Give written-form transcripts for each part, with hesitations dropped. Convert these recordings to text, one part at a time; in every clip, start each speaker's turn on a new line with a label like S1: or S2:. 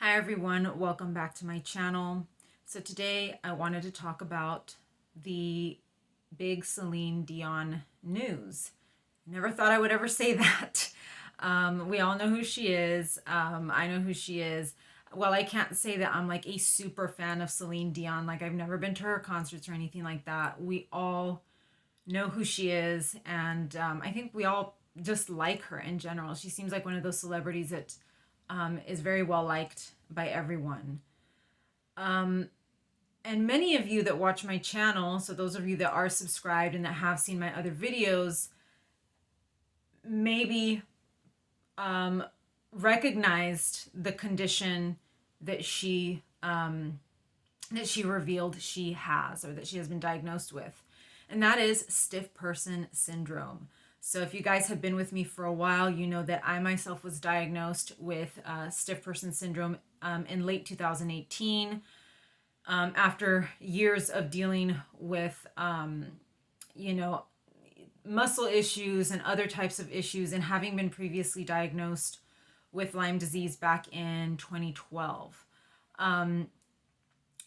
S1: Hi everyone, welcome back to my channel. So today I wanted to talk about the big Celine Dion news. Never thought I would ever say that. We all know who she is. I know who she is. Well, I can't say that I'm like a super fan of Celine Dion. Like I've never been to her concerts or anything like that. We all know who she is, and I think we all just like her in general. She seems like one of those celebrities that is very well liked by everyone. Um, and many of you that watch my channel, so those of you that are subscribed and that have seen my other videos, maybe um, recognized the condition that she revealed she has, or that she has been diagnosed with, and that is stiff person syndrome. So if you guys have been with me for a while, you know that I myself was diagnosed with stiff person syndrome in late 2018, after years of dealing with, you know, muscle issues and other types of issues, and having been previously diagnosed with Lyme disease back in 2012.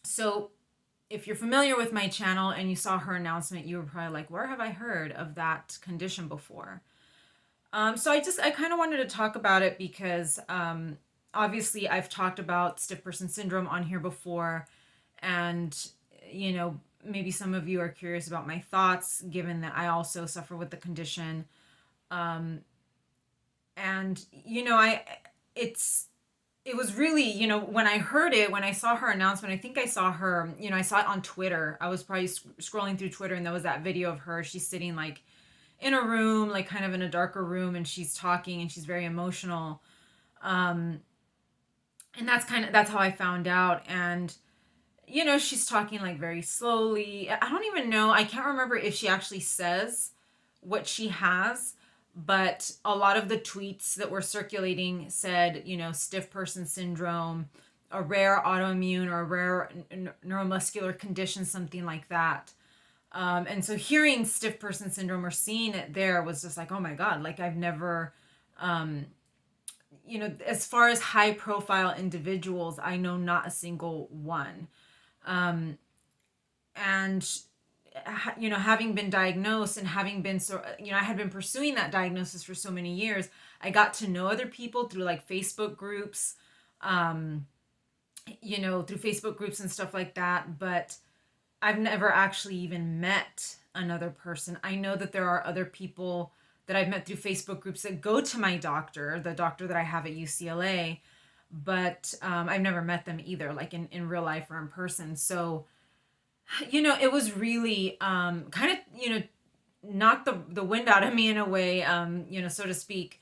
S1: So if you're familiar with my channel and you saw her announcement, you were probably like, where have I heard of that condition before? So I kind of wanted to talk about it because obviously I've talked about stiff person syndrome on here before, and you know, maybe some of you are curious about my thoughts, given that I also suffer with the condition. Um, and you know, it's it was really, you know, when I heard it, when I saw her announcement, I think I saw her, you know, I saw it on Twitter. I was probably scrolling through Twitter, and there was that video of her. She's sitting like in a room, like kind of in a darker room, and she's talking and she's very emotional. Um, and that's how I found out. And you know, she's talking like very slowly. I don't even know. I can't remember if she actually says what she has, but a lot of the tweets that were circulating said, you know, stiff person syndrome, a rare autoimmune or a rare neuromuscular condition, something like that. And so hearing stiff person syndrome or seeing it there was just like, oh my God, like I've never, um, you know, as far as high profile individuals, I know not a single one. Um, and you know, having been diagnosed and having been so, you know, I had been pursuing that diagnosis for so many years. I got to know other people through like Facebook groups, um, you know, through Facebook groups and stuff like that, but I've never actually even met another person. I know that there are other people that I've met through Facebook groups that go to my doctor, the doctor that I have at UCLA, but I've never met them either, like in real life or in person. So, you know, it was really kind of, you know, knocked the wind out of me in a way, you know, so to speak,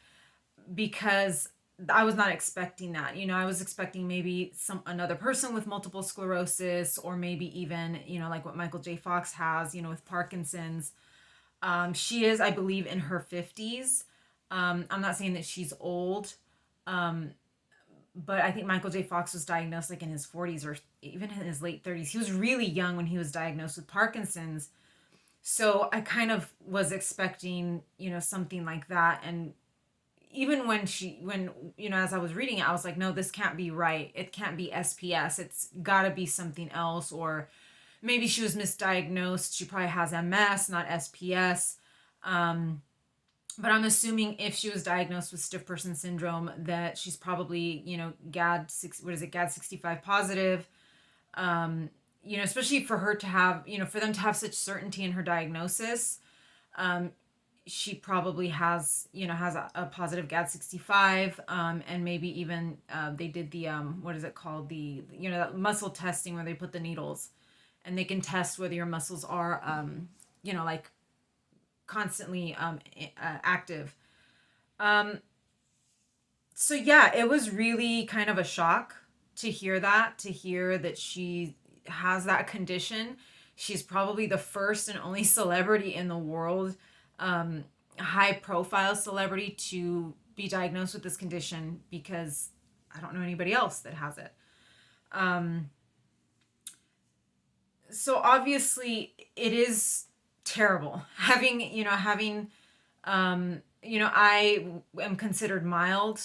S1: because I was not expecting that. You know, I was expecting maybe another person with multiple sclerosis, or maybe even, you know, like what Michael J. Fox has, you know, with Parkinson's. She is, I believe, in her 50s. I'm not saying that she's old, um, but I think Michael J. Fox was diagnosed like in his 40s or even in his late 30s. He was really young when he was diagnosed with Parkinson's. So I kind of was expecting, you know, something like that. And even when, you know, as I was reading it, I was like, no, this can't be right. It can't be SPS. It's got to be something else. Or maybe she was misdiagnosed. She probably has MS, not SPS. Um, but I'm assuming if she was diagnosed with stiff person syndrome, that she's probably, you know, GAD 65 positive. Um, you know, especially for her to have, you know, for them to have such certainty in her diagnosis. Um, she probably has, you know, has a positive GAD 65, and maybe even they did the what is it called, the, you know, that muscle testing where they put the needles and they can test whether your muscles are, you know, like constantly active. Um, so yeah, it was really kind of a shock to hear that she has that condition. She's probably the first and only celebrity in the world, um, high profile celebrity, to be diagnosed with this condition, because I don't know anybody else that has it. Um, so obviously it is terrible having, you know, you know, I am considered mild.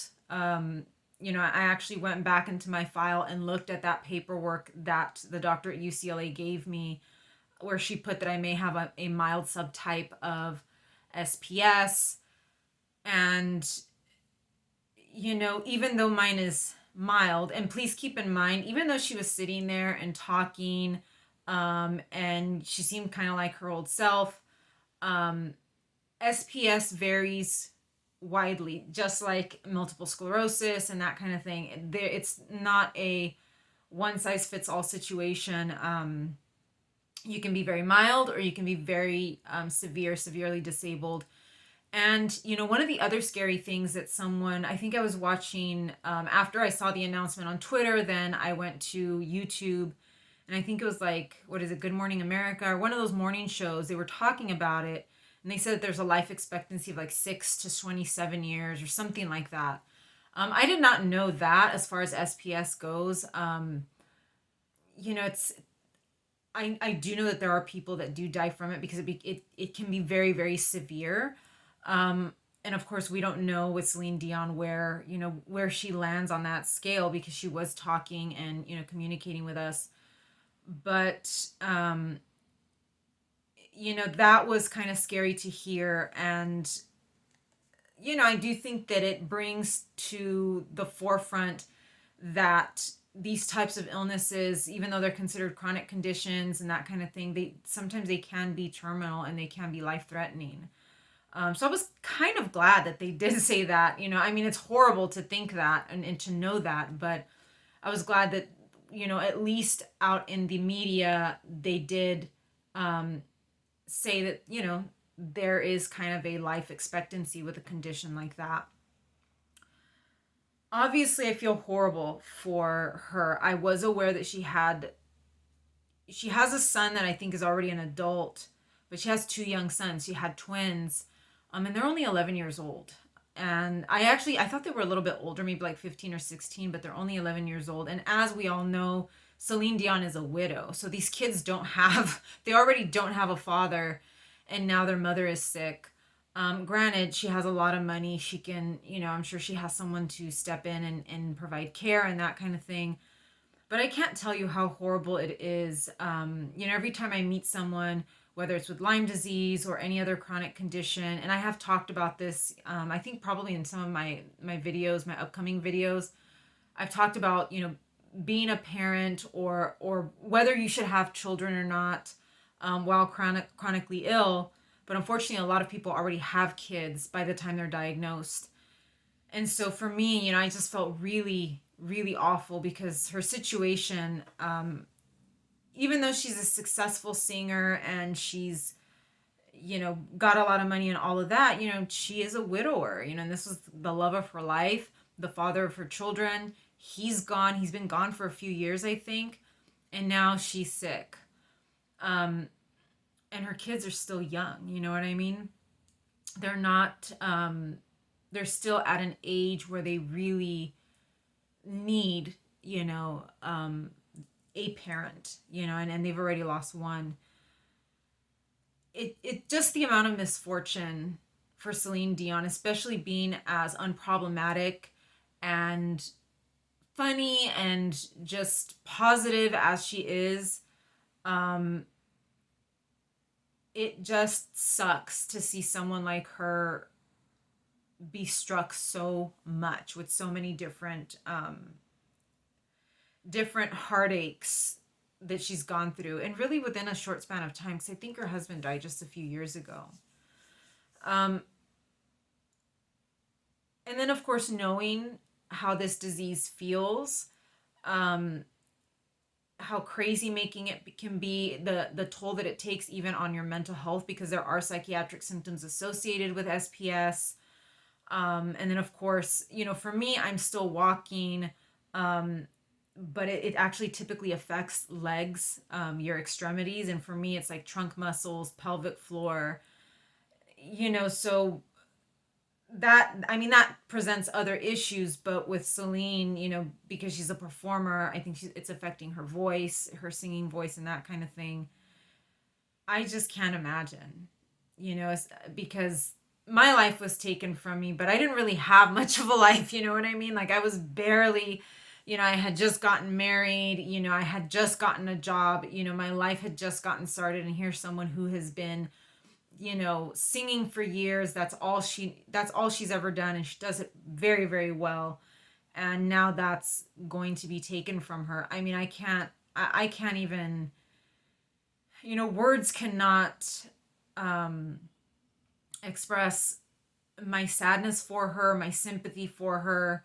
S1: I actually went back into my file and looked at that paperwork that the doctor at UCLA gave me, where she put that I may have a mild subtype of SPS. And, even though mine is mild, and please keep in mind, even though she was sitting there and talking, and she seemed kind of like her old self, um, SPS varies widely, just like multiple sclerosis and that kind of thing. It's not a one size fits all situation. You can be very mild, or you can be very severely disabled. And, one of the other scary things that I think I was watching, after I saw the announcement on Twitter, then I went to YouTube, and I think it was like, what is it, Good Morning America, or one of those morning shows. They were talking about it, and they said that there's a life expectancy of like 6 to 27 years or something like that. I did not know that as far as SPS goes. It's I do know that there are people that do die from it, because it can be very, very severe. And of course, we don't know with Celine Dion where she lands on that scale, because she was talking and, communicating with us. But, that was kind of scary to hear. And, I do think that it brings to the forefront that these types of illnesses, even though they're considered chronic conditions and that kind of thing, sometimes they can be terminal, and they can be life-threatening. So I was kind of glad that they did say that. I mean, it's horrible to think that, and to know that, but I was glad that, at least out in the media, they did say that, there is kind of a life expectancy with a condition like that. Obviously, I feel horrible for her. I was aware that she has a son that I think is already an adult, but she has two young sons. She had twins, and they're only 11 years old. And I thought they were a little bit older, maybe like 15 or 16, but they're only 11 years old. And as we all know, Celine Dion is a widow. So these kids they already don't have a father, and now their mother is sick. Granted, she has a lot of money. She can, I'm sure she has someone to step in and provide care and that kind of thing. But I can't tell you how horrible it is. Every time I meet someone, whether it's with Lyme disease or any other chronic condition, and I have talked about this, I think probably in some of my videos, my upcoming videos, I've talked about, being a parent, or whether you should have children or not, while chronically ill. But unfortunately, a lot of people already have kids by the time they're diagnosed. And so for me, I just felt really, really awful, because her situation, even though she's a successful singer and she's, got a lot of money and all of that, she is a widower, and this was the love of her life, the father of her children. He's gone. He's been gone for a few years, I think. And now she's sick. And her kids are still young. You know what I mean? They're not, they're still at an age where they really need, a parent, and they've already lost one. It just the amount of misfortune for Celine Dion, especially being as unproblematic and funny and just positive as she is. It just sucks to see someone like her be struck so much with so many different heartaches that she's gone through, and really within a short span of time, because I think her husband died just a few years ago. And then, of course, knowing how this disease feels, how crazy making it can be, the toll that it takes even on your mental health, because there are psychiatric symptoms associated with SPS. And then, of course, for me, I'm still walking, but it actually typically affects legs, your extremities. And for me, it's like trunk muscles, pelvic floor, so that presents other issues. But with Celine, because she's a performer, I think it's affecting her voice, her singing voice, and that kind of thing. I just can't imagine, because my life was taken from me, but I didn't really have much of a life, you know what I mean? Like I was barely, I had just gotten married, I had just gotten a job, my life had just gotten started, and here's someone who has been, singing for years. That's all she's ever done, and she does it very, very well. And now that's going to be taken from her. I mean, I can't even, words cannot um express my sadness for her, my sympathy for her.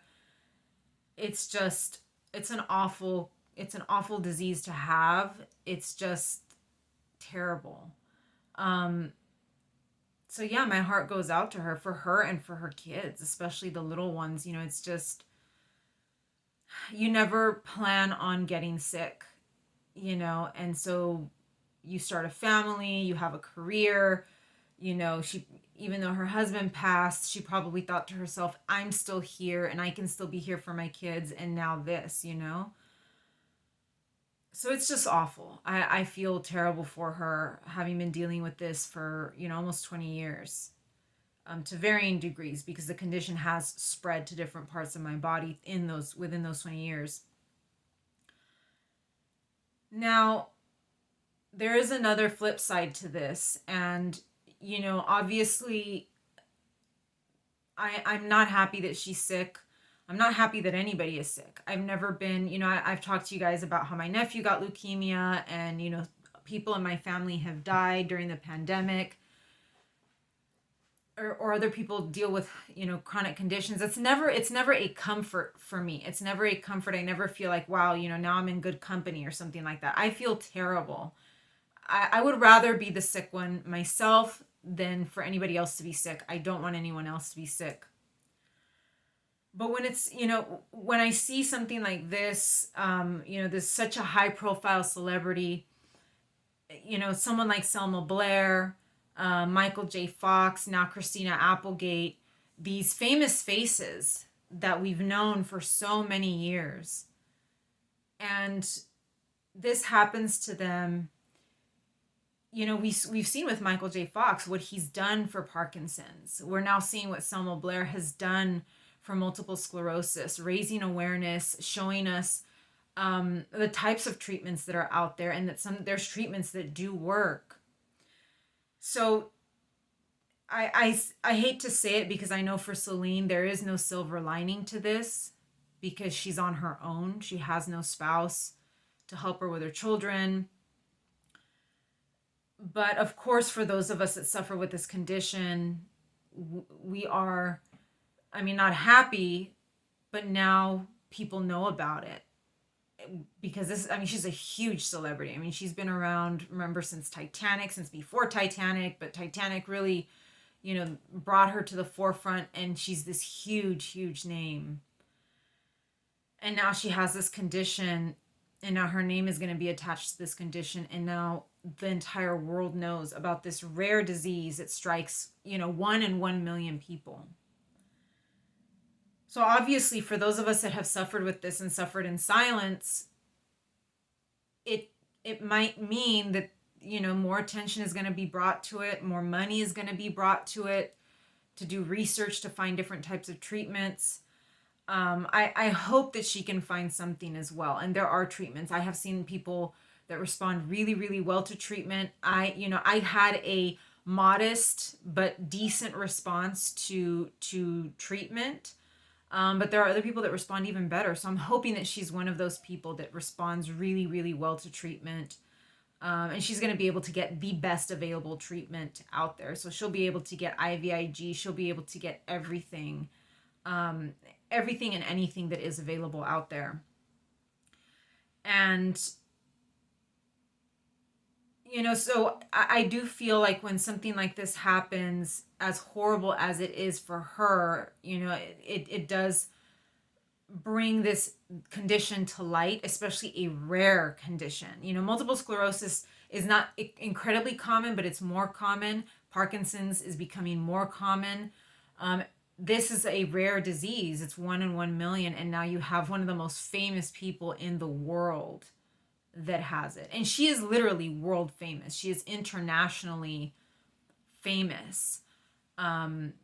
S1: It's just it's an awful disease to have. It's just terrible. Um so yeah, my heart goes out to her, for her and for her kids, especially the little ones. It's just, you never plan on getting sick, and so you start a family, you have a career, she, even though her husband passed, she probably thought to herself, I'm still here and I can still be here for my kids, and now this. So it's just awful. I feel terrible for her, having been dealing with this for, almost 20 years, to varying degrees, because the condition has spread to different parts of my body within those 20 years. Now, there is another flip side to this, and obviously, I'm not happy that she's sick. I'm not happy that anybody is sick. I've never been, I've talked to you guys about how my nephew got leukemia, and, people in my family have died during the pandemic, or other people deal with, chronic conditions. It's never a comfort for me. It's never a comfort. I never feel like, wow, now I'm in good company or something like that. I feel terrible. I would rather be the sick one myself than for anybody else to be sick. I don't want anyone else to be sick. But when it's, when I see something like this, there's such a high profile celebrity, someone like Selma Blair, Michael J. Fox, now Christina Applegate, these famous faces that we've known for so many years. And this happens to them. We've seen with Michael J. Fox what he's done for Parkinson's. We're now seeing what Selma Blair has done for multiple sclerosis, raising awareness, showing us the types of treatments that are out there, and that there's treatments that do work. So I hate to say it, because I know for Celine there is no silver lining to this, because she's on her own. She has no spouse to help her with her children. But of course, for those of us that suffer with this condition, we are, not happy, but now people know about it, because she's a huge celebrity. She's been around, remember, since Titanic, since before Titanic, but Titanic really, brought her to the forefront, and she's this huge, huge name. And now she has this condition, and now her name is going to be attached to this condition, and now the entire world knows about this rare disease. It strikes, 1 in 1 million people. So obviously, for those of us that have suffered with this and suffered in silence, it might mean that, more attention is going to be brought to it, more money is going to be brought to it, to do research, to find different types of treatments. I hope that she can find something as well. And there are treatments. I have seen people that respond really, really well to treatment. I had a modest but decent response to treatment. But there are other people that respond even better. So I'm hoping that she's one of those people that responds really, really well to treatment. And she's going to be able to get the best available treatment out there. So she'll be able to get IVIG. She'll be able to get everything, everything and anything that is available out there. And, so I do feel like when something like this happens, as horrible as it is for her, it does bring this condition to light, especially a rare condition. Multiple sclerosis is not incredibly common, but it's more common. Parkinson's is becoming more common. This is a rare disease. It's 1 in 1 million. And now you have one of the most famous people in the world that has it. And she is literally world famous. She is internationally famous. Um,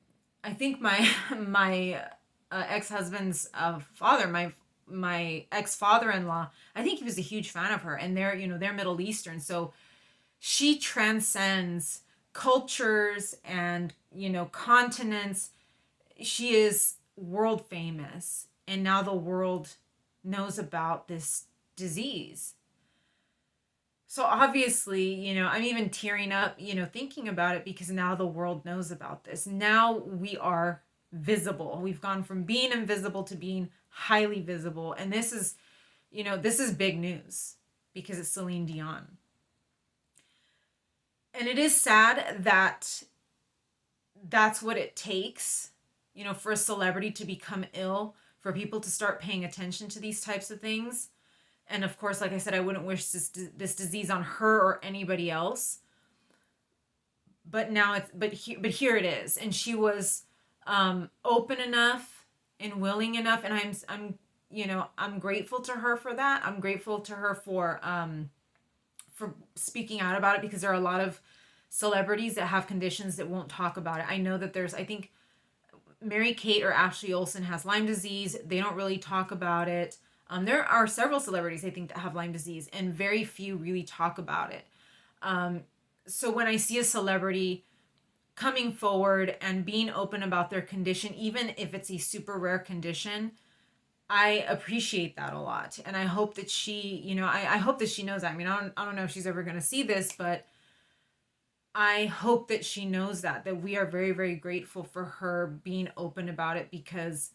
S1: I think my my ex-husband's father, my ex-father-in-law, I think he was a huge fan of her, and they're Middle Eastern, so she transcends cultures and continents. She is world famous, and now the world knows about this disease. So obviously, I'm even tearing up, thinking about it, because now the world knows about this. Now we are visible. We've gone from being invisible to being highly visible. And this is big news because it's Celine Dion. And it is sad that that's what it takes, for a celebrity to become ill, for people to start paying attention to these types of things. And of course, like I said, I wouldn't wish this disease on her or anybody else. But now but here it is, and she was open enough and willing enough, and I'm grateful to her for that. I'm grateful to her for speaking out about it, because there are a lot of celebrities that have conditions that won't talk about it. I know that I think Mary Kate or Ashley Olsen has Lyme disease. They don't really talk about it. There are several celebrities, I think, that have Lyme disease, and very few really talk about it. So when I see a celebrity coming forward and being open about their condition, even if it's a super rare condition, I appreciate that a lot. And I hope that I hope that she knows that. I mean, I don't know if she's ever going to see this, but I hope that she knows that we are very, very grateful for her being open about it, because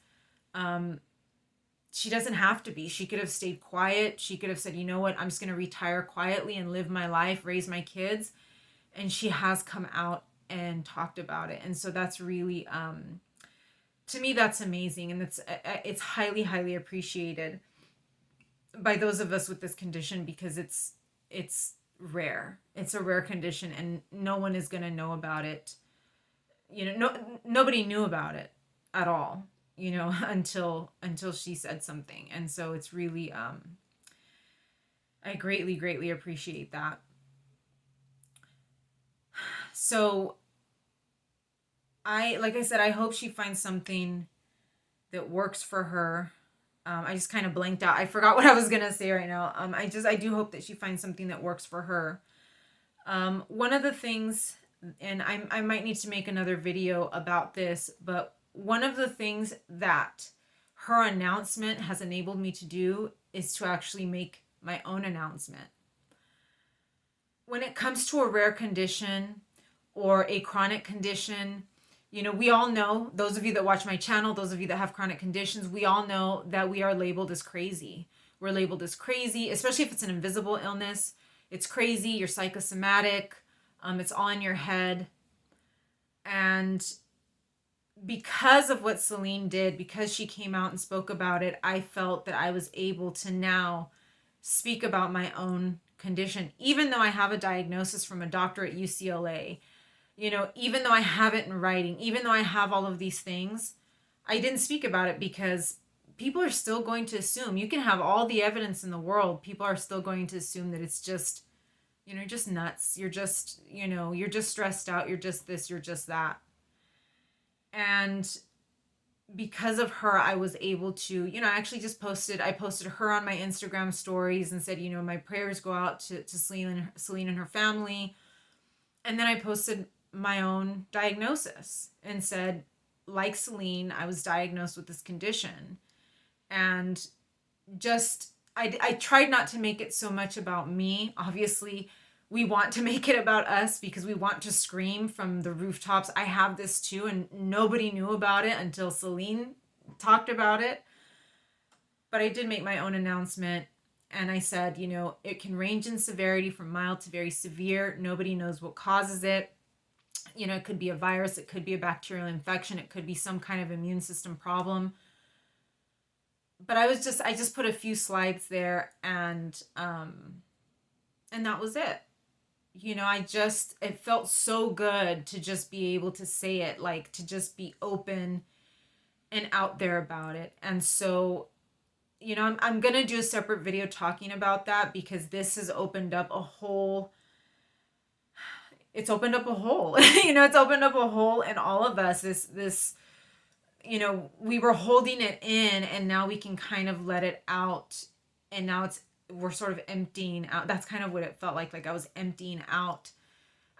S1: she doesn't have to be. She could have stayed quiet. She could have said, you know what, I'm just going to retire quietly and live my life, raise my kids. And she has come out and talked about it. And so that's really, to me, that's amazing. And it's highly, highly appreciated by those of us with this condition, because it's rare. It's a rare condition, and no one is going to know about it. Nobody knew about it at all, until she said something. And so it's really, I greatly, greatly appreciate that. So like I said, I hope she finds something that works for her. I just kind of blanked out. I forgot what I was gonna say right now. I do hope that she finds something that works for her. One of the things, and I might need to make another video about this, but one of the things that her announcement has enabled me to do is to actually make my own announcement. When it comes to a rare condition or a chronic condition, we all know, those of you that watch my channel, those of you that have chronic conditions, we all know that we are labeled as crazy. We're labeled as crazy, especially if it's an invisible illness. It's crazy, you're psychosomatic, it's all in your head. And because of what Celine did, because she came out and spoke about it, I felt that I was able to now speak about my own condition, even though I have a diagnosis from a doctor at UCLA. Even though I have it in writing, even though I have all of these things, I didn't speak about it because people are still going to assume. You can have all the evidence in the world, people are still going to assume that it's just, you're just nuts. You're just, you're just stressed out. You're just this, you're just that. And because of her, I was able to, I actually I posted her on my Instagram stories and said, my prayers go out to Celine and her family. And then I posted my own diagnosis and said, like Celine, I was diagnosed with this condition. And I tried not to make it so much about me. Obviously, we want to make it about us because we want to scream from the rooftops, I have this too, and nobody knew about it until Celine talked about it. But I did make my own announcement, and I said, it can range in severity from mild to very severe. Nobody knows what causes it. It could be a virus, it could be a bacterial infection, it could be some kind of immune system problem. But I just put a few slides there, and that was it. It felt so good to just be able to say it, like to just be open and out there about it. And so, I'm going to do a separate video talking about that, because this has opened up a whole, it's opened up a hole. It's opened up a hole in all of us. This we were holding it in, and now we can kind of let it out, and now we're sort of emptying out. That's kind of what it felt like I was emptying out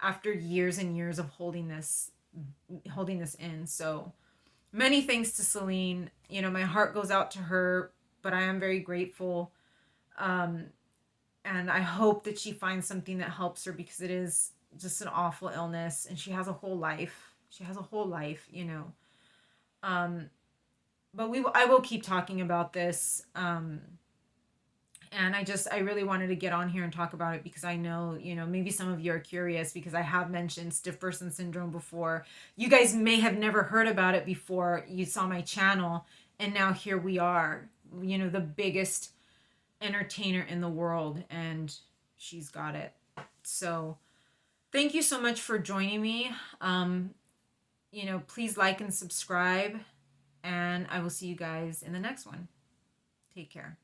S1: after years and years of holding this in. So many thanks to Celine. My heart goes out to her, but I am very grateful. And I hope that she finds something that helps her, because it is just an awful illness, and she has a whole life. But I will keep talking about this. And I really wanted to get on here and talk about it, because I know, maybe some of you are curious, because I have mentioned stiff person syndrome before. You guys may have never heard about it before you saw my channel, and now here we are, the biggest entertainer in the world, and she's got it. So thank you so much for joining me. Please like and subscribe, and I will see you guys in the next one. Take care.